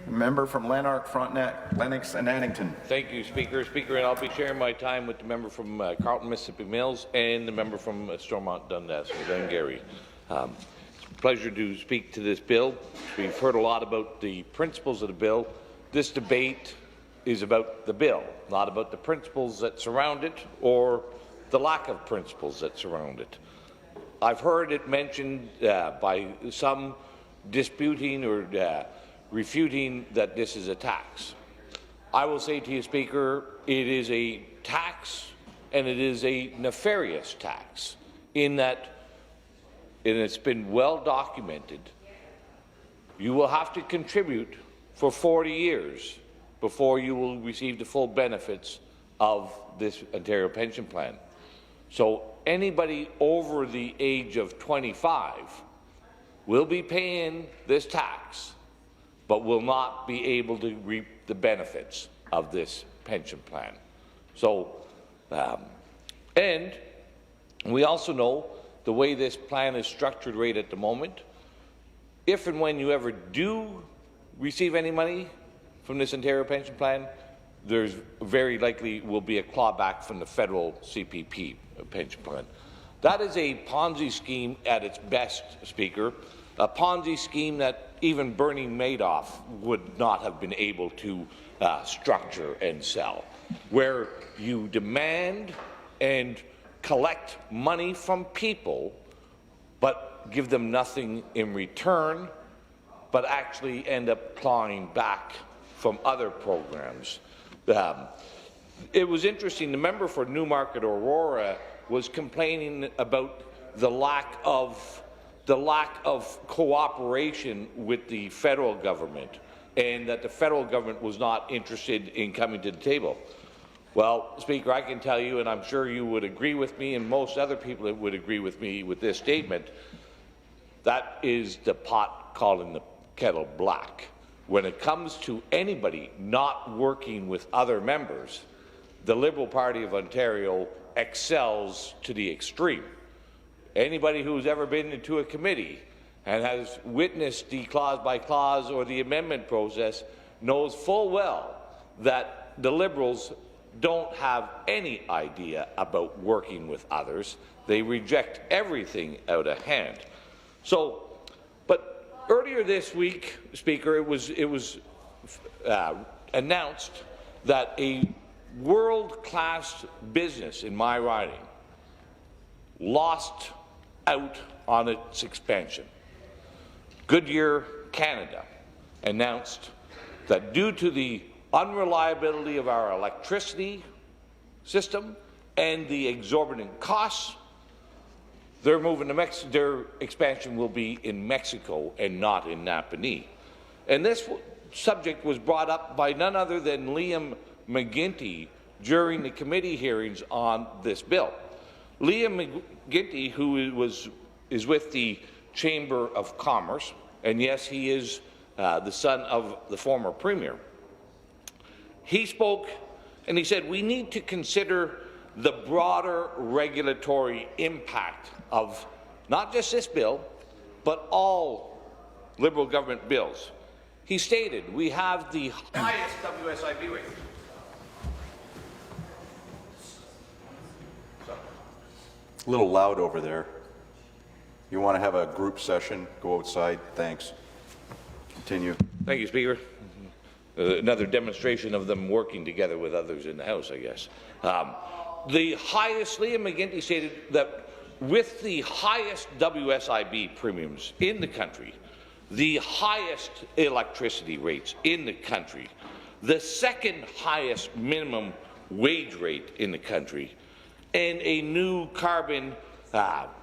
Member from Lanark, Frontenac, Lennox and Addington. Thank you, Speaker. Speaker, and I'll be sharing my time with the member from Carleton, Mississippi Mills and the member from Stormont, Dundas, and Glengarry. It's a pleasure to speak to this bill. We've heard a lot about the principles of the bill. This debate is about the bill, not about the principles that surround it or the lack of principles that surround it. I've heard it mentioned by some disputing or refuting that this is a tax. I will say to you, Speaker, it is a tax and it is a nefarious tax in that, and it's been well documented, you will have to contribute for 40 years before you will receive the full benefits of this Ontario pension plan. So anybody over the age of 25 will be paying this tax but will not be able to reap the benefits of this pension plan. So, and we also know the way this plan is structured right at the moment, if and when you ever do receive any money from this Ontario pension plan, there's very likely will be a clawback from the federal CPP pension plan. That is a Ponzi scheme at its best, Speaker, a Ponzi scheme that even Bernie Madoff would not have been able to structure and sell, where you demand and collect money from people but give them nothing in return, but actually end up clawing back from other programs. It was interesting, the member for Newmarket Aurora was complaining about the lack of cooperation with the federal government and that the federal government was not interested in coming to the table. Well, Speaker, I can tell you, and I'm sure you would agree with me, and most other people would agree with me with this statement, that is the pot calling the kettle black. When it comes to anybody not working with other members, the Liberal Party of Ontario excels to the extreme. Anybody who's ever been into a committee and has witnessed the clause-by-clause or the amendment process knows full well that the Liberals don't have any idea about working with others. They reject everything out of hand. So, but earlier this week, Speaker, it was announced that a world-class business in my riding lost out on its expansion. Goodyear Canada announced that due to the unreliability of our electricity system and the exorbitant costs, they're moving to their expansion will be in Mexico and not in Napanee. And this subject was brought up by none other than Liam McGuinty during the committee hearings on this bill. Liam McGuinty, who is with the Chamber of Commerce, and yes, he is the son of the former Premier, he spoke and he said, we need to consider the broader regulatory impact of not just this bill, but all Liberal government bills. He stated, we have the highest WSIB rate. A little loud over there. You want to have a group session? Go outside. Thanks. Continue. Thank you, Speaker. Another demonstration of them working together with others in the House, I guess. The highest, Liam McGuinty stated that with the highest WSIB premiums in the country, the highest electricity rates in the country, the second highest minimum wage rate in the country, and a new carbon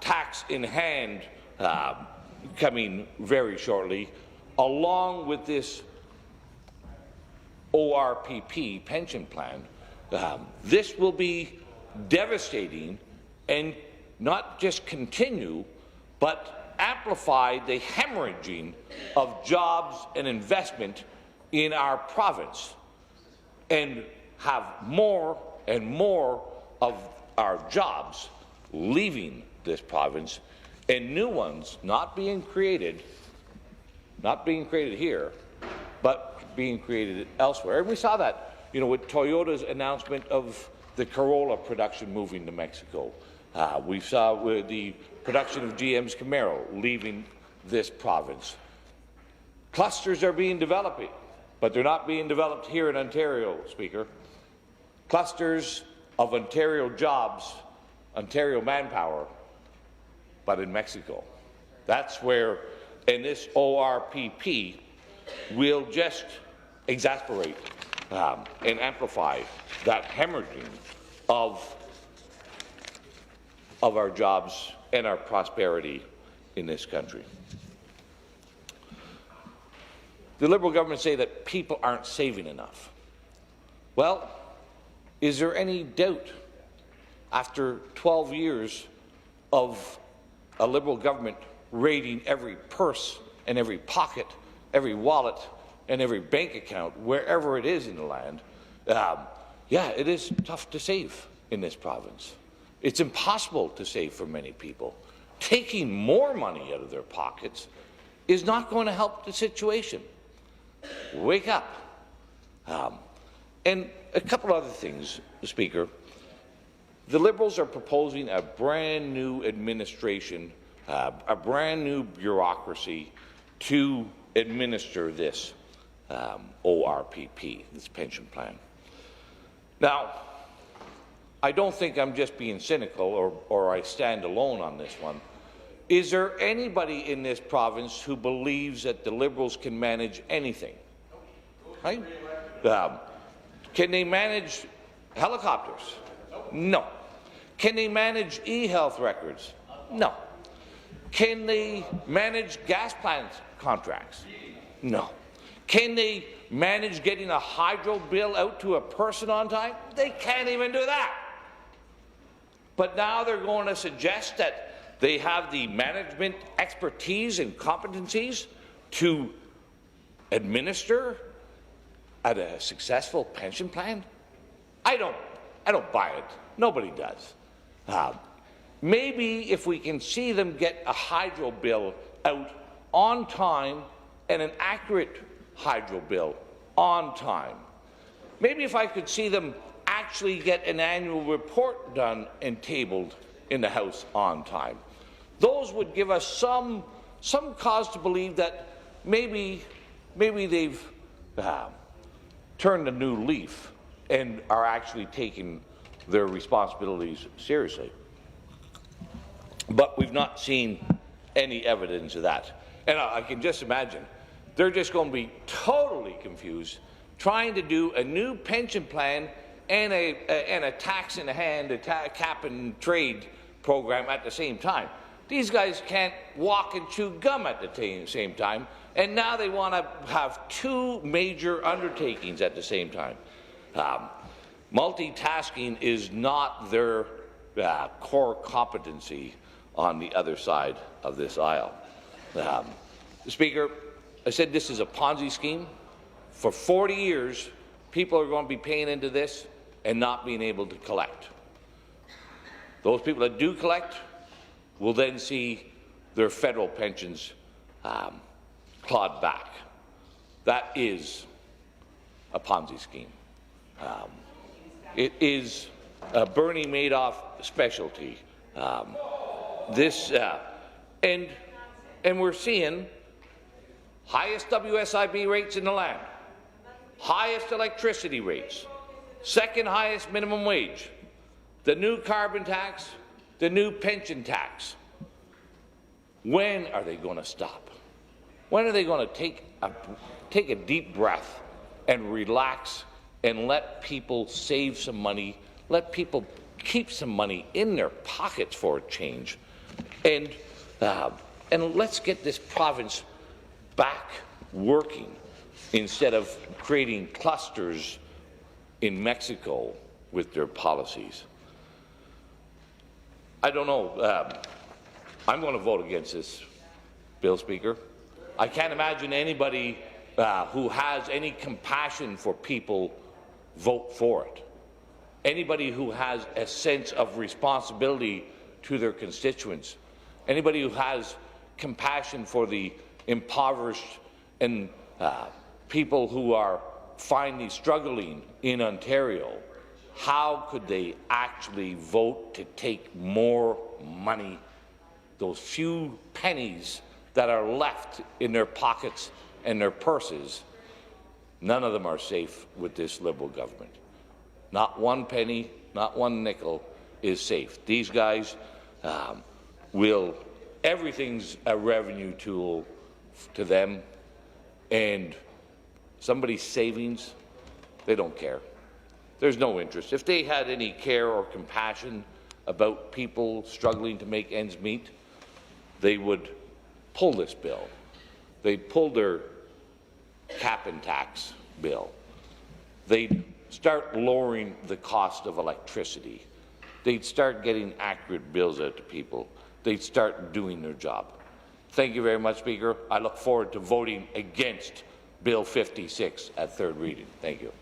tax in hand coming very shortly, along with this ORPP pension plan. This will be devastating and not just continue, but amplify the hemorrhaging of jobs and investment in our province and have more and more of our jobs leaving this province and new ones not being created here but being created elsewhere. And we saw that, you know, with Toyota's announcement of the Corolla production moving to Mexico. We saw with the production of GM's Camaro leaving this province. Clusters are being developed, but they're not being developed here in Ontario, Speaker. Clusters of Ontario jobs, Ontario manpower, but in Mexico. That's where, and this ORPP will just exasperate and amplify that hemorrhaging of our jobs and our prosperity in this country. The Liberal government say that people aren't saving enough. Well, is there any doubt after 12 years of a Liberal government raiding every purse and every pocket, every wallet and every bank account, wherever it is in the land, yeah, it is tough to save in this province. It's impossible to save for many people. Taking more money out of their pockets is not going to help the situation. Wake up. And a couple other things, Speaker. The Liberals are proposing a brand new administration, a brand new bureaucracy to administer this ORPP, this pension plan. Now, I don't think I'm just being cynical or I stand alone on this one. Is there anybody in this province who believes that the Liberals can manage anything? Right? Can they manage helicopters? No. Can they manage e-health records? No. Can they manage gas plant contracts? No. Can they manage getting a hydro bill out to a person on time? They can't even do that. But now they're going to suggest that they have the management expertise and competencies to administer at a successful pension plan? I don't buy it. Nobody does. Maybe if we can see them get a hydro bill out on time and an accurate hydro bill on time. Maybe if I could see them actually get an annual report done and tabled in the House on time. Those would give us some cause to believe that maybe they've turned a new leaf and are actually taking their responsibilities seriously. But we've not seen any evidence of that. And I can just imagine they're just going to be totally confused trying to do a new pension plan and a tax in the hand, a cap and trade program at the same time. These guys can't walk and chew gum at the same time, and now they want to have two major undertakings at the same time. Multitasking is not their core competency on the other side of this aisle. Speaker, I said this is a Ponzi scheme. For 40 years, people are going to be paying into this and not being able to collect. Those people that do collect will then see their federal pensions clawed back. That is a Ponzi scheme. It is a Bernie Madoff specialty. And we're seeing highest WSIB rates in the land, highest electricity rates, second highest minimum wage, the new carbon tax, the new pension tax. When are they going to stop? When are they going to take a deep breath and relax and let people save some money, let people keep some money in their pockets for a change, and let's get this province back working instead of creating clusters in Mexico with their policies. I don't know. I'm going to vote against this bill, Speaker. I can't imagine anybody who has any compassion for people vote for it. Anybody who has a sense of responsibility to their constituents, anybody who has compassion for the impoverished and people who are finally struggling in Ontario, how could they actually vote to take more money, those few pennies that are left in their pockets and their purses? None of them are safe with this Liberal government. Not one penny, not one nickel is safe. These guys everything's a revenue tool to them, and somebody's savings, they don't care. There's no interest. If they had any care or compassion about people struggling to make ends meet, they would pull this bill. They'd pull their cap and tax bill. They'd start lowering the cost of electricity. They'd start getting accurate bills out to people. They'd start doing their job. Thank you very much, Speaker. I look forward to voting against Bill 56 at third reading. Thank you.